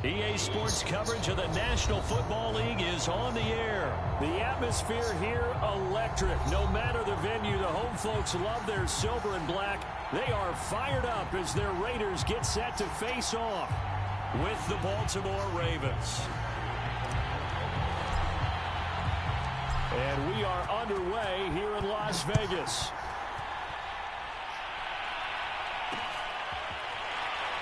EA Sports coverage of the National Football League is on the air. The atmosphere here, electric. No matter the venue, the home folks love their silver and black. They are fired up as their Raiders get set to face off with the Baltimore Ravens. And we are underway here in Las Vegas.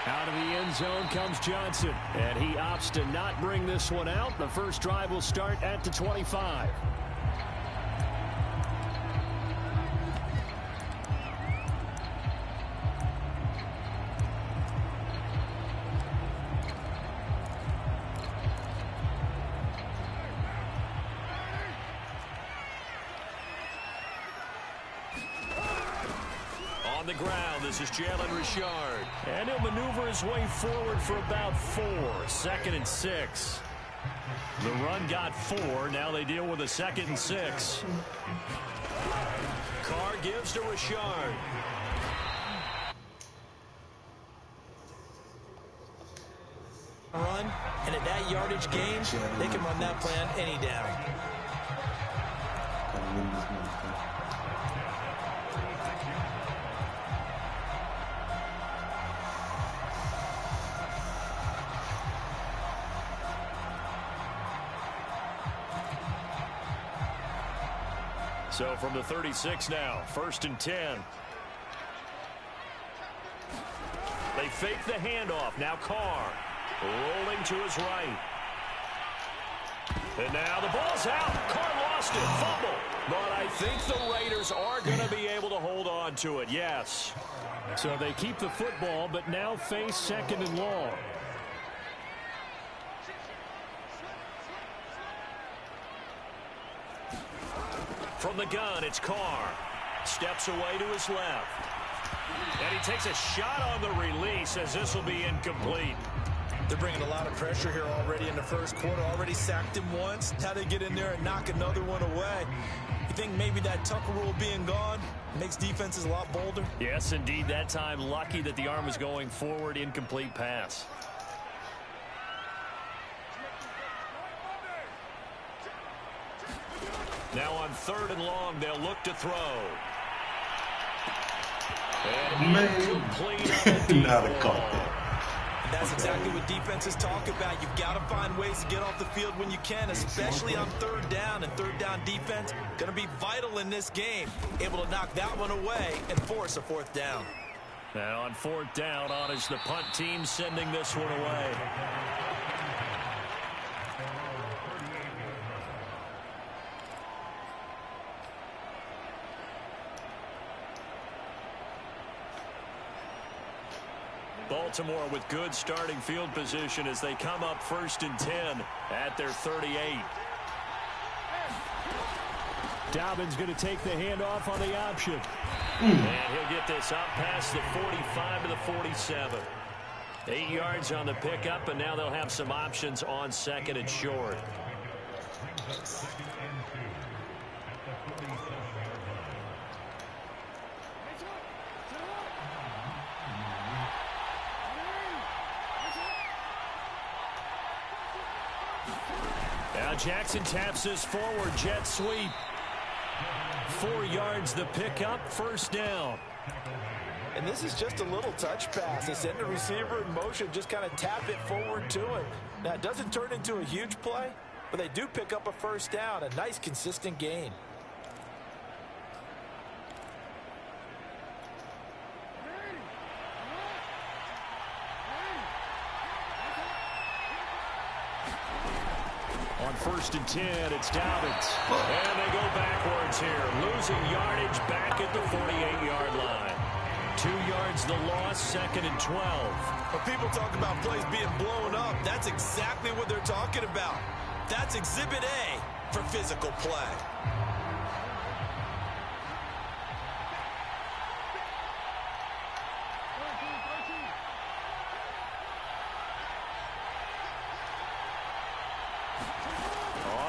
Out of the end zone comes Johnson, and he opts to not bring this one out. The first drive will start at the 25. On the ground, this is Jalen Richard. And he'll maneuver his way forward for about 4. 2nd and 6. The run got 4. Now they deal with a 2nd and 6. Carr gives to Richard. Run, and at that yardage gain, they can run that plan any down. So from the 36 now, 1st and 10. They fake the handoff. Now Carr rolling to his right. And now the ball's out. Carr lost it. Fumble. But I think the Raiders are going to be able to hold on to it. Yes. So they keep the football, but now face 2nd and long. From the gun, it's Carr. Steps away to his left. And he takes a shot on the release as this will be incomplete. They're bringing a lot of pressure here already in the first quarter. Already sacked him once. Now they get in there and knock another one away. You think maybe that Tucker rule being gone makes defenses a lot bolder? Yes, indeed. That time, lucky that the arm was going forward. Incomplete pass. Now on 3rd and long, they'll look to throw. And Not a caught that. That's exactly what defenses talk about. You've got to find ways to get off the field when you can, especially on 3rd down. And 3rd down defense going to be vital in this game. Able to knock that one away and force a 4th down. Now on 4th down, on is the punt team sending this one away. Baltimore with good starting field position as they come up 1st and 10 at their 38. Dobbins going to take the handoff on the option. And he'll get this up past the 45 to the 47. 8 yards on the pickup, and now they'll have some options on 2nd and short. Now Jackson taps his forward jet sweep. 4 yards the pickup, 1st down. And this is just a little touch pass. They send the receiver in motion, just kind of tap it forward to it. Now, it doesn't turn into a huge play, but they do pick up a 1st down, a nice consistent gain. On 1st and 10, it's Dobbins. And they go backwards here, losing yardage back at the 48-yard line. 2 yards the loss, 2nd and 12. When people talk about plays being blown up, that's exactly what they're talking about. That's Exhibit A for physical play.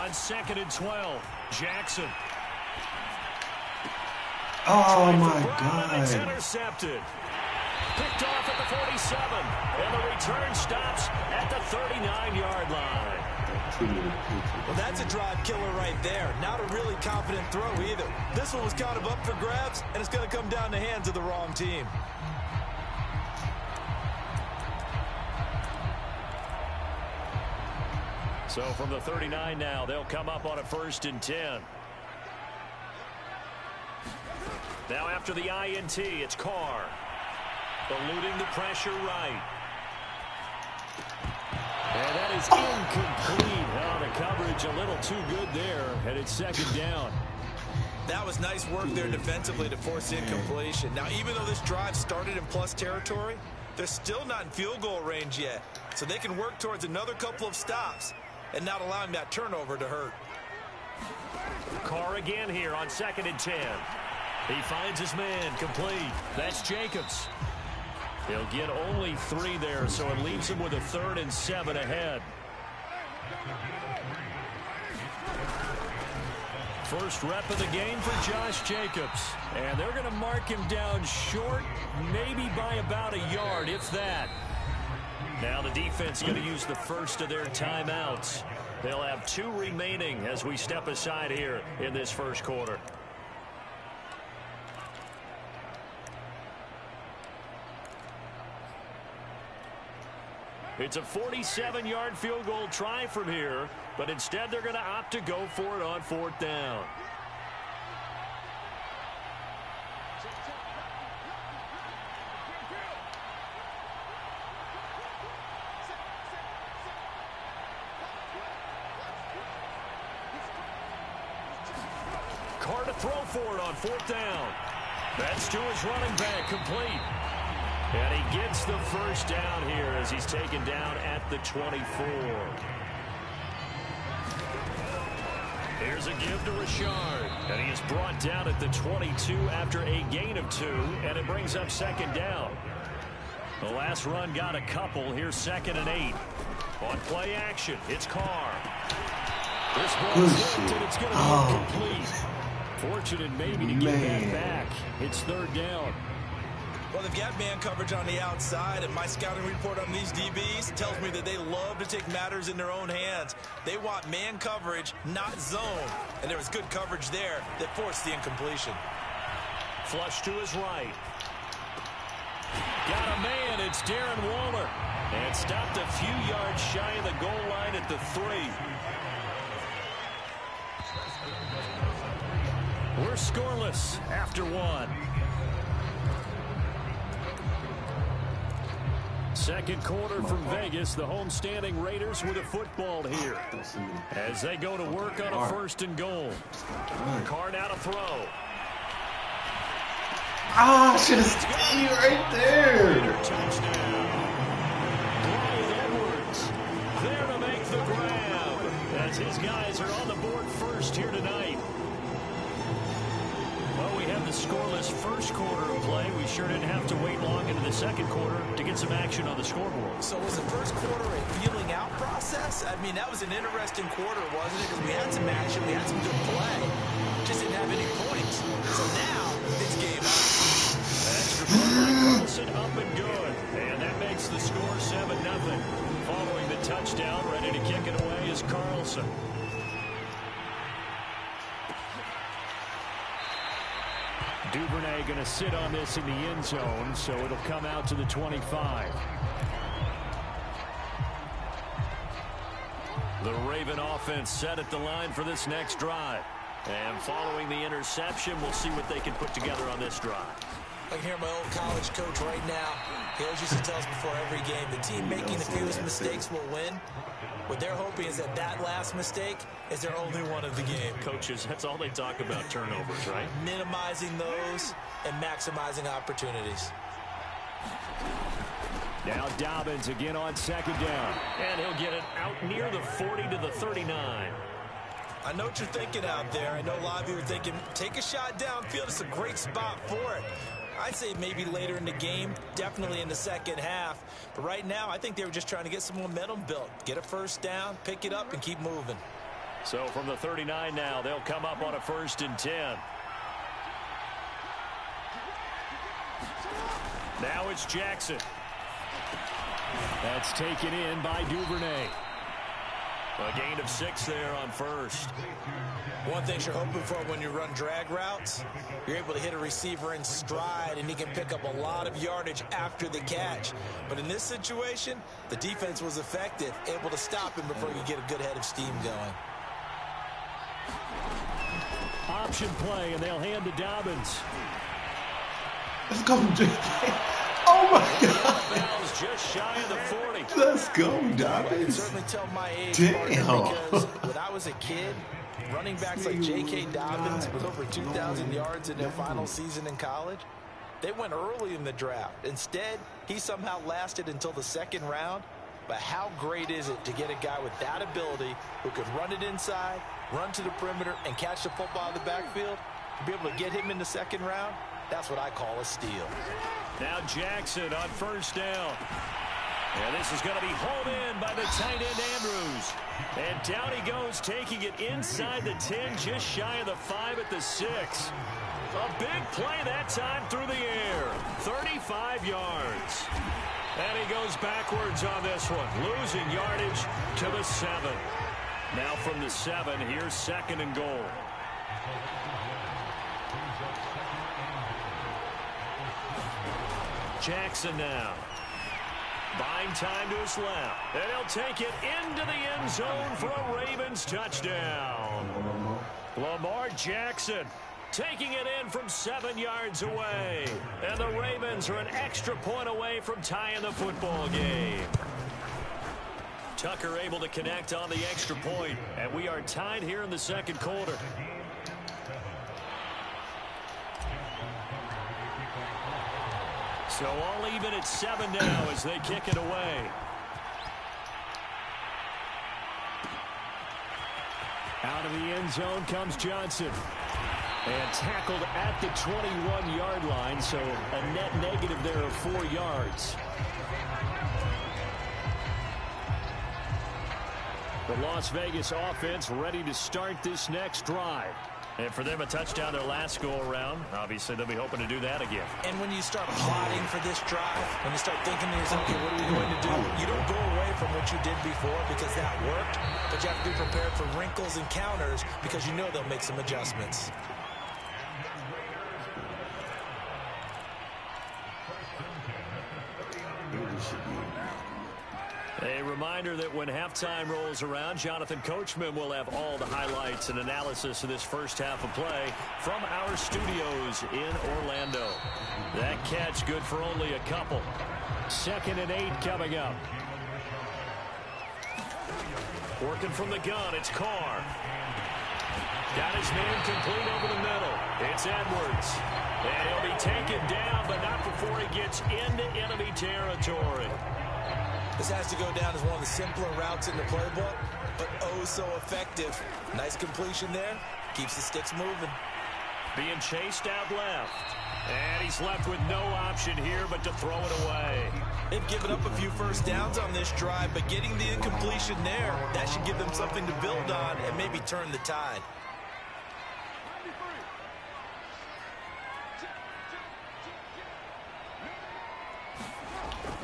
On 2nd and 12, Jackson. Oh, my God. It's intercepted. Picked off at the 47. And the return stops at the 33. 39-yard line. Well, that's a drive killer right there. Not a really confident throw either. This one was kind of up for grabs, and it's going to come down the hands of the wrong team. So from the 39 now, they'll come up on a 1st and 10. Now after the INT, it's Carr. Eluding the pressure right. And that is incomplete. Oh, the coverage a little too good there, and it's 2nd down. That was nice work there defensively to force incompletion. Now, even though this drive started in plus territory, they're still not in field goal range yet. So they can work towards another couple of stops and not allowing that turnover to hurt. Carr again here on 2nd and 10. He finds his man complete. That's Jacobs. He'll get only 3 there, so it leaves him with a 3rd and 7 ahead. First rep of the game for Josh Jacobs. And they're going to mark him down short, maybe by about a yard, if that. Now the defense is going to use the first of their timeouts. They'll have 2 remaining as we step aside here in this first quarter. It's a 47-yard field goal try from here, but instead they're going to opt to go for it on 4th down. Carr to throw for it on 4th down. That's to his running back, complete. And he gets the first down here as he's taken down at the 24. Here's a give to Richard. And he is brought down at the 22 after a gain of 2. And it brings up 2nd down. The last run got a couple. Here's 2nd and 8. On play action, it's Carr. This ball's hit, and it's going to be complete. Fortunate maybe to get that back. It's 3rd down. Well, they've got man coverage on the outside, and my scouting report on these DBs tells me that they love to take matters in their own hands. They want man coverage, not zone. And there was good coverage there that forced the incompletion. Flush to his right. Got a man, it's Darren Waller. And stopped a few yards shy of the goal line at the 3. We're scoreless after 1. Second quarter from Vegas. The homestanding Raiders with a football here as they go to work on a 1st and goal. Carr now to throw. Ah, should have stayed right there. Touchdown. Brian Edwards there to make the grab as his guys are on the board first here tonight. Well, we have the scoreless first quarter of play. We sure didn't have to wait long into the second quarter to get some action on the scoreboard. So was the first quarter a feeling out process? I mean, that was an interesting quarter, wasn't it? Because we had some action, we had some good play. Just didn't have any points. So now, it's game on. Extra point, Carlson up and good. And that makes the score 7-0. Following the touchdown, ready to kick it away is Carlson. Duvernay going to sit on this in the end zone, so it'll come out to the 25. The Raven offense set at the line for this next drive. And following the interception, we'll see what they can put together on this drive. I can hear my old college coach right now. He always used to tell us before every game, the team making the fewest mistakes will win. What they're hoping is that that last mistake is their only one of the game. Coaches, that's all they talk about, turnovers, right? Minimizing those and maximizing opportunities. Now Dobbins again on 2nd down. And he'll get it out near the 40 to the 39. I know what you're thinking out there. I know a lot of you are thinking, take a shot downfield. It's a great spot for it. I'd say maybe later in the game, definitely in the second half. But right now, I think they were just trying to get some momentum built. Get a first down, pick it up, and keep moving. So from the 39 now, they'll come up on a 1st and 10. Now it's Jackson. That's taken in by Duvernay. A gain of 6 there on first. One thing you're hoping for when you run drag routes, you're able to hit a receiver in stride, and he can pick up a lot of yardage after the catch. But in this situation, the defense was effective, able to stop him before you get a good head of steam going. Option play, and they'll hand to Dobbins. Let's go, JK. Oh, my God. Just shy of the 40. Let's go, I can Dobbins. certainly tell my age, Damn. partner, because when I was a kid, running backs like J.K. Dobbins with over 2,000 yards in their final season in college, they went early in the draft. Instead, he somehow lasted until the 2nd round. But how great is it to get a guy with that ability who could run it inside, run to the perimeter, and catch the football in the backfield? To be able to get him in the 2nd round, that's what I call a steal. Now Jackson on first down. And this is going to be hauled in by the tight end Andrews. And down he goes, taking it inside the 10, just shy of the 5 at the 6. A big play that time through the air. 35 yards. And he goes backwards on this one, losing yardage to the 7. Now from the 7, here's 2nd and goal. Jackson now. Buying time to his left. And he'll take it into the end zone for a Ravens touchdown. Lamar Jackson taking it in from 7 yards away. And the Ravens are an extra point away from tying the football game. Tucker able to connect on the extra point. And we are tied here in the 2nd quarter. So all even at 7 now as they kick it away. Out of the end zone comes Johnson. And tackled at the 21-yard line, so a net negative there of 4 yards. The Las Vegas offense ready to start this next drive. And for them, a touchdown their last go-around. Obviously, they'll be hoping to do that again. And when you start plotting for this drive, when you start thinking to yourself, okay, what are we going to do? You don't go away from what you did before because that worked, but you have to be prepared for wrinkles and counters because you know they'll make some adjustments. A reminder that when halftime rolls around, Jonathan Coachman will have all the highlights and analysis of this first half of play from our studios in Orlando. That catch good for only a couple. 2nd and 8 coming up. Working from the gun, it's Carr. Got his man complete over the middle. It's Edwards. And he'll be taken down, but not before he gets into enemy territory. This has to go down as one of the simpler routes in the playbook, but oh so effective. Nice completion there. Keeps the sticks moving. Being chased out left. And he's left with no option here but to throw it away. They've given up a few first downs on this drive, but getting the incompletion there, that should give them something to build on and maybe turn the tide.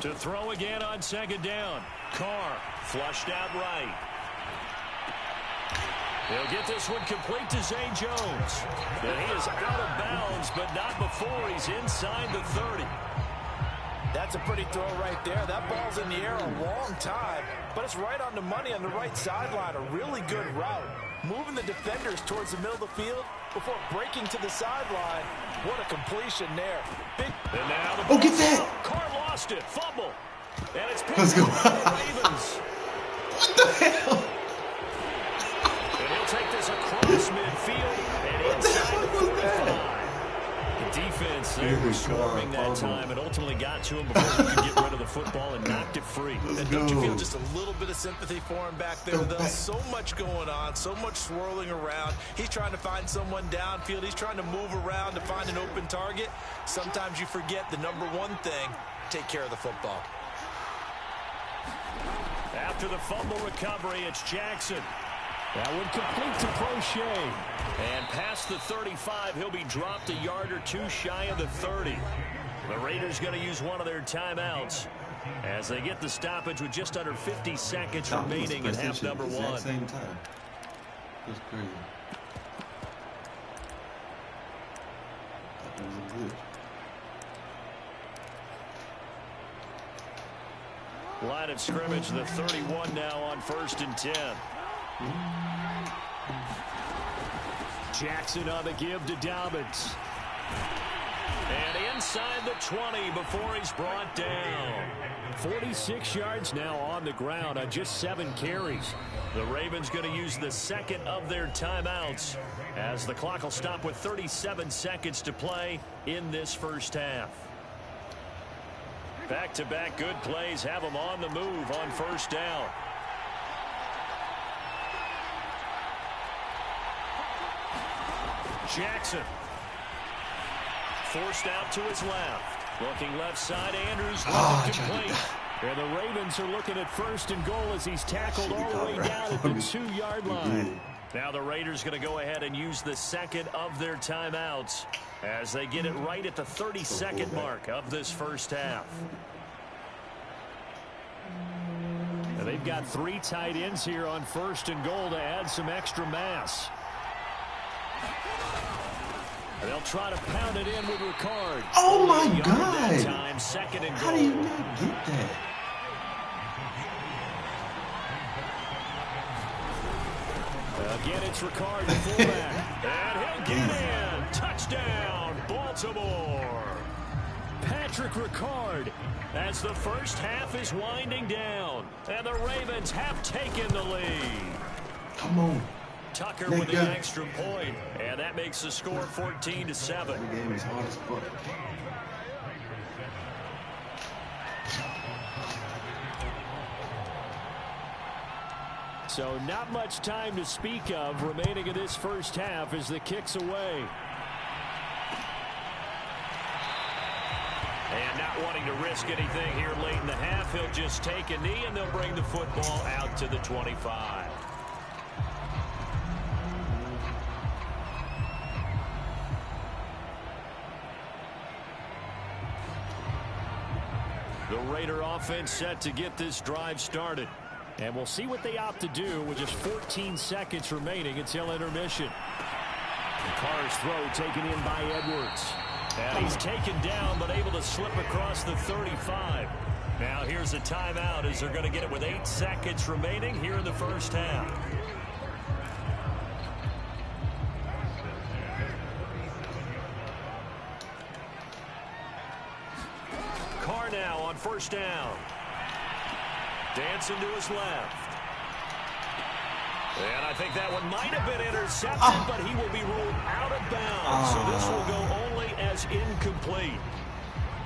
To throw again on 2nd down. Carr flushed out right. He'll get this one complete to Zay Jones. And he is out of bounds, but not before he's inside the 30. That's a pretty throw right there. That ball's in the air a long time, but it's right on the money on the right sideline. A really good route. Moving the defenders towards the middle of the field before breaking to the sideline. What a completion there. Big. And now the Oh, get that! Carr lost it. Fumble. And it's picked Let's go. up by the Ravens. What the hell? And he'll take this across midfield and inside the 45. The defense there was swarming that time and ultimately got to him before he could get rid of the football and knocked it free. And don't you feel just a little bit of sympathy for him back there, though? So much going on, so much swirling around. He's trying to find someone downfield. He's trying to move around to find an open target. Sometimes you forget the number one thing, take care of the football. After the fumble recovery, it's Jackson. That would complete to Prochet. And past the 35, he'll be dropped a yard or two shy of the 30. The Raiders going to use one of their timeouts. as they get the stoppage with just under 50 seconds remaining in half number one. Same time. That's crazy. That was a glitch. Line of scrimmage, the 31 now on 1st and 10. Jackson on the give to Dobbins. And inside the 20 before he's brought down. 46 yards now on the ground on just 7 carries. The Ravens going to use the second of their timeouts as the clock will stop with 37 seconds to play in this first half. Back-to-back good plays have them on the move on 1st down. Jackson forced out to his left. Looking left side, Andrews complete. And the Ravens are looking at 1st and goal as he's tackled all the way down at the 2-yard line. Now the Raiders going to go ahead and use the second of their timeouts as they get it right at the 30-second mark of this first half. And they've got 3 tight ends here on 1st and goal to add some extra mass. And they'll try to pound it in with Ricard. Oh my God! That time, 2nd and goal. How do you not get that? Again, it's Ricard, the fullback. And he'll get in. Touchdown, Baltimore. Patrick Ricard as the first half is winding down. And the Ravens have taken the lead. Come on. Tucker with the extra point. And that makes the score 14-7. The game is hard as fuck. So not much time to speak of remaining in this first half as the kick's away. And not wanting to risk anything here late in the half, he'll just take a knee and they'll bring the football out to the 25. The Raider offense set to get this drive started. And we'll see what they opt to do with just 14 seconds remaining until intermission. Carr's throw taken in by Edwards. And he's taken down but able to slip across the 35. Now here's a timeout as they're going to get it with 8 seconds remaining here in the first half. Carr now on 1st down. Dancing to his left. And I think that one might have been intercepted, but he will be ruled out of bounds. So this will go only as incomplete.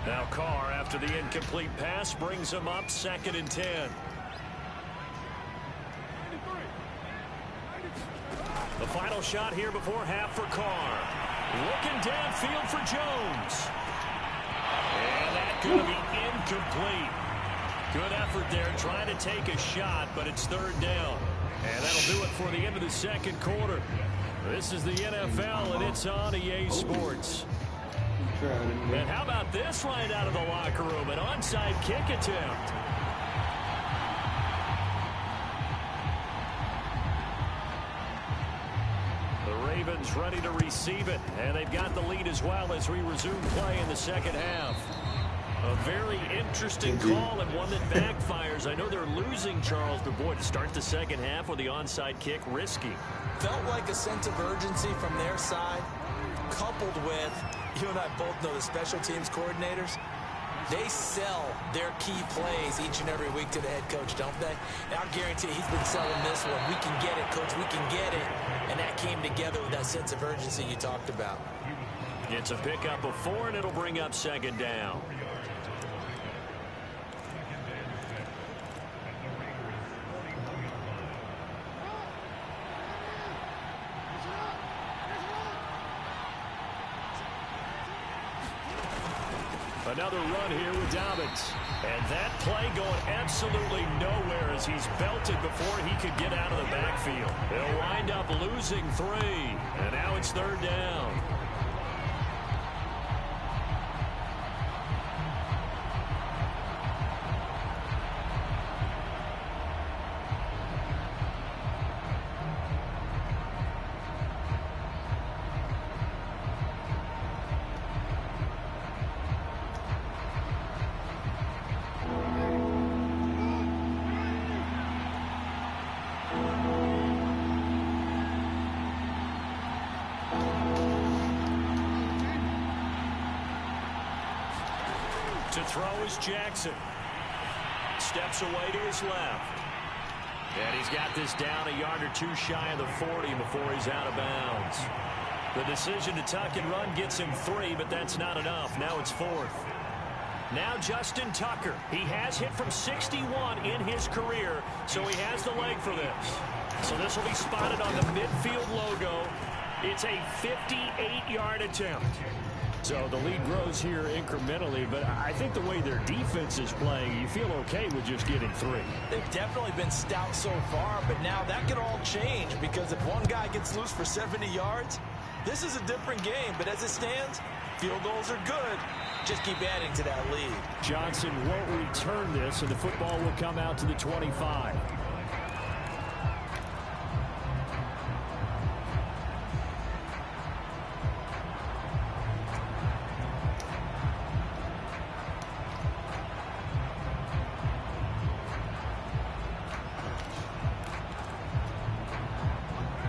Now Carr, after the incomplete pass, brings him up 2nd and 10. The final shot here before half for Carr. Looking downfield for Jones. And that's going to be incomplete. Good effort there trying to take a shot, but it's 3rd down. And that'll do it for the end of the second quarter. This is the NFL, and it's on EA Sports. And how about this right out of the locker room? An onside kick attempt. The Ravens ready to receive it, and they've got the lead as well as we resume play in the second half. A very interesting call and one that backfires. I know they're losing, Charles, but boy, to start the second half with the onside kick, risky. Felt like a sense of urgency from their side, coupled with, you and I both know the special teams coordinators. They sell their key plays each and every week to the head coach, don't they? And I guarantee he's been selling this one. We can get it, coach, we can get it. And that came together with that sense of urgency you talked about. It's a pickup of 4, and it'll bring up 2nd down. Another run here with Dobbins. And that play going absolutely nowhere as he's belted before he could get out of the backfield. They'll wind up losing 3. And now it's 3rd down. throw is Jackson. Steps away to his left. And he's got this down a yard or two shy of the 40 before he's out of bounds. The decision to tuck and run gets him 3, but that's not enough. Now it's 4th. Now Justin Tucker. He has hit from 61 in his career, so he has the leg for this. So this will be spotted on the midfield logo. It's a 58-yard attempt. So the lead grows here incrementally, but I think the way their defense is playing, you feel okay with just getting 3. They've definitely been stout so far, but now that could all change because if one guy gets loose for 70 yards, this is a different game. But as it stands, field goals are good. Just keep adding to that lead. Johnson won't return this, and the football will come out to the 25.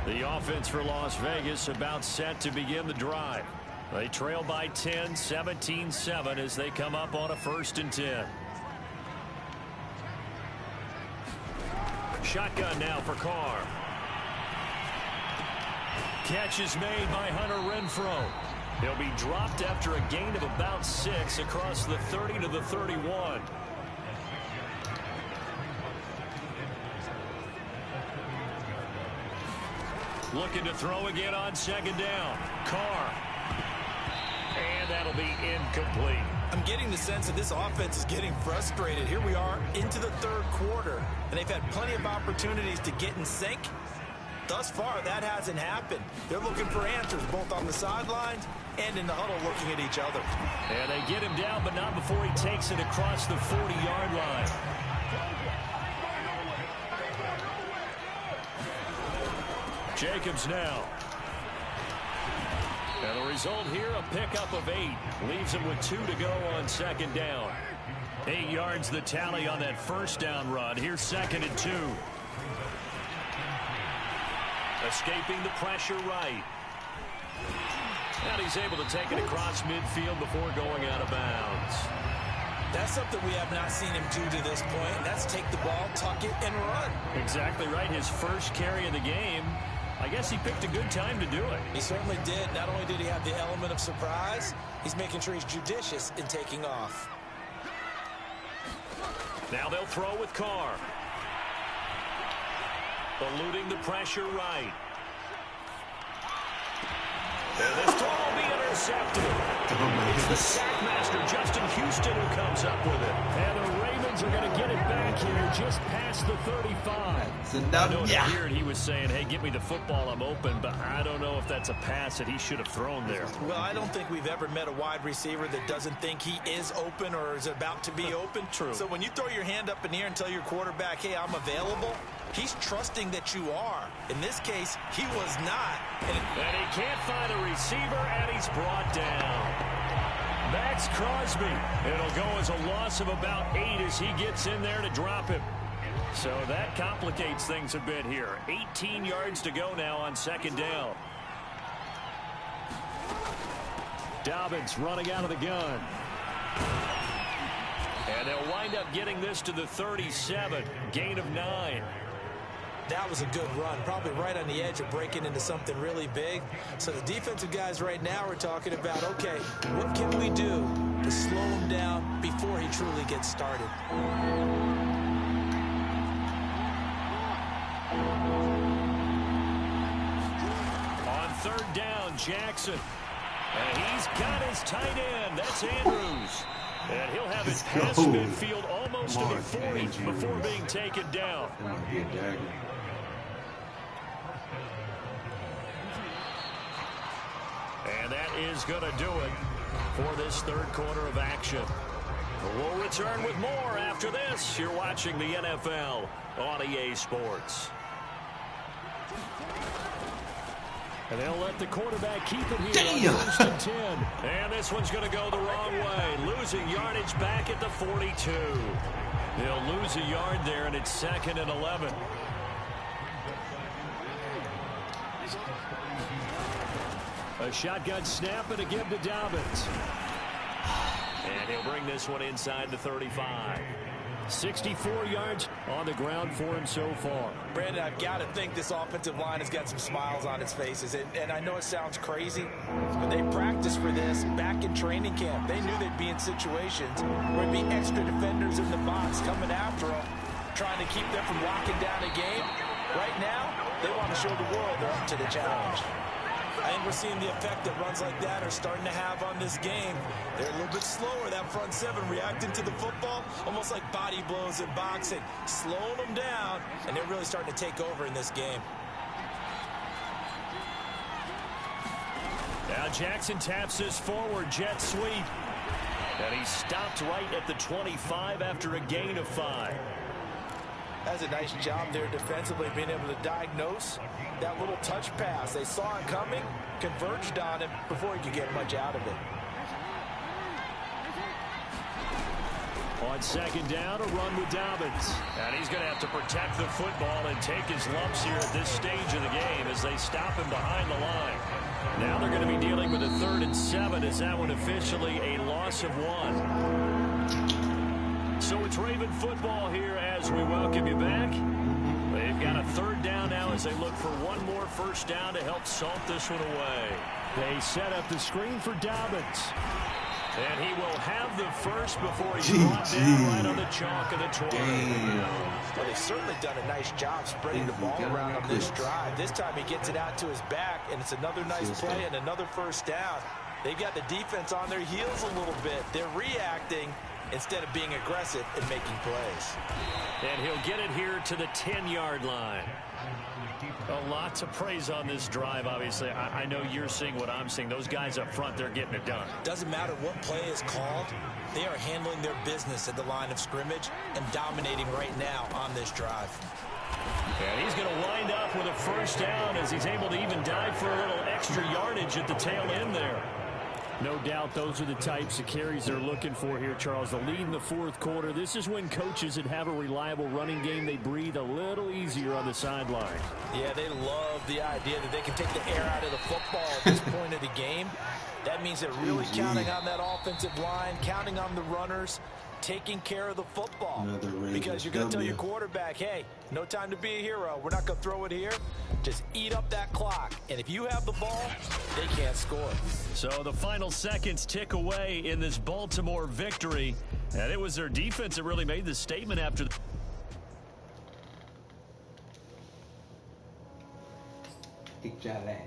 The offense for Las Vegas about set to begin the drive. They trail by 10, 17-7 as they come up on a 1st and 10. Shotgun now for Carr. Catch is made by Hunter Renfrow. He'll be dropped after a gain of about 6 across the 30 to the 31. Looking to throw again on 2nd down. Carr. And that'll be incomplete. I'm getting the sense that this offense is getting frustrated. Here we are into the 3rd quarter, and they've had plenty of opportunities to get in sync. Thus far, that hasn't happened. They're looking for answers both on the sidelines and in the huddle looking at each other. And they get him down, but not before he takes it across the 40-yard line. Jacobs now. And the result here, a pickup of 8. Leaves him with 2 to go on 2nd down. 8 yards the tally on that 1st down run. Here's 2nd and 2. Escaping the pressure right. And he's able to take it across midfield before going out of bounds. That's something we have not seen him do to this point. That's take the ball, tuck it, and run. Exactly right. His first carry of the game. I guess he picked a good time to do it. He certainly did. Not only did he have the element of surprise, he's making sure he's judicious in taking off. Now they'll throw with Carr. Eluding the pressure right. And this throw will be intercepted. It's the sackmaster, Justin Houston, who comes up with it. And the Ravens are going to get it back here just past the 35. I know here he was saying, hey, give me the football, I'm open, but I don't know if that's a pass that he should have thrown there. Well, I don't think we've ever met a wide receiver that doesn't think he is open or is about to be open. True. So when you throw your hand up in the air and tell your quarterback, hey, I'm available, he's trusting that you are. In this case, he was not. And he can't find a receiver, and he's brought down. Max Crosby. It'll go as a loss of about 8 as he gets in there to drop him. So that complicates things a bit here. 18 yards to go now on 2nd down. Dobbins running out of the gun. And they'll wind up getting this to the 37. Gain of 9. That was a good run, probably right on the edge of breaking into something really big. So the defensive guys right now are talking about, okay, what can we do to slow him down before he truly gets started? On 3rd down, Jackson. And he's got his tight end. That's Andrews. And he'll have it past midfield almost to the 40 before being taken down. And that is going to do it for this 3rd quarter of action. We'll return with more after this. You're watching the NFL on EA Sports. And they'll let the quarterback keep it here on 1st and 10. And this one's going to go the wrong way. Losing yardage back at the 42. They'll lose a yard there, and it's 2nd and 11. A shotgun snap and a give to Dobbins. And he'll bring this one inside the 35. 64 yards on the ground for him so far. Brandon, I've got to think this offensive line has got some smiles on its faces. And I know it sounds crazy, but they practiced for this back in training camp. They knew they'd be in situations where there'd be extra defenders in the box coming after them, trying to keep them from locking down a game. Right now, they want to show the world they're up to the challenge. I think we're seeing the effect that runs like that are starting to have on this game. They're a little bit slower, that front seven, reacting to the football, almost like body blows in boxing, slowing them down, and they're really starting to take over in this game. Now Jackson taps this forward jet sweep. And he stopped right at the 25 after a gain of 5. That's a nice job there defensively, being able to diagnose that little touch pass. They saw it coming, converged on him before he could get much out of it. On second down, a run with Dobbins. And he's going to have to protect the football and take his lumps here at this stage of the game as they stop him behind the line. Now they're going to be dealing with a 3rd and 7 as that one officially a loss of 1. So it's Raven football here as we welcome you back. They've got a 3rd down now as they look for one more first down to help salt this one away. They set up the screen for Dobbins. And he will have the first before he's brought down right on the chalk of the 20. Well, they've certainly done a nice job spreading the ball around on this drive. This time he gets it out to his back, and it's another nice play and another first down. They've got the defense on their heels a little bit. They're reacting instead of being aggressive and making plays. And he'll get it here to the 10-yard line. A lot to praise on this drive, obviously. I know you're seeing what I'm seeing. Those guys up front, they're getting it done. Doesn't matter what play is called. They are handling their business at the line of scrimmage and dominating right now on this drive. And he's going to wind up with a first down as he's able to even dive for a little extra yardage at the tail end there. No doubt those are the types of carries they're looking for here, Charles. The lead in the 4th quarter. This is when coaches that have a reliable running game, they breathe a little easier on the sideline. Yeah, they love the idea that they can take the air out of the football at this point of the game. That means they're really counting on that offensive line, counting on the runners, taking care of the football. Because you're going to tell your quarterback, hey, no time to be a hero. We're not going to throw it here. Just eat up that clock. And if you have the ball, they can't score. So the final seconds tick away in this Baltimore victory. And it was their defense that really made the statement after. Kick your ass.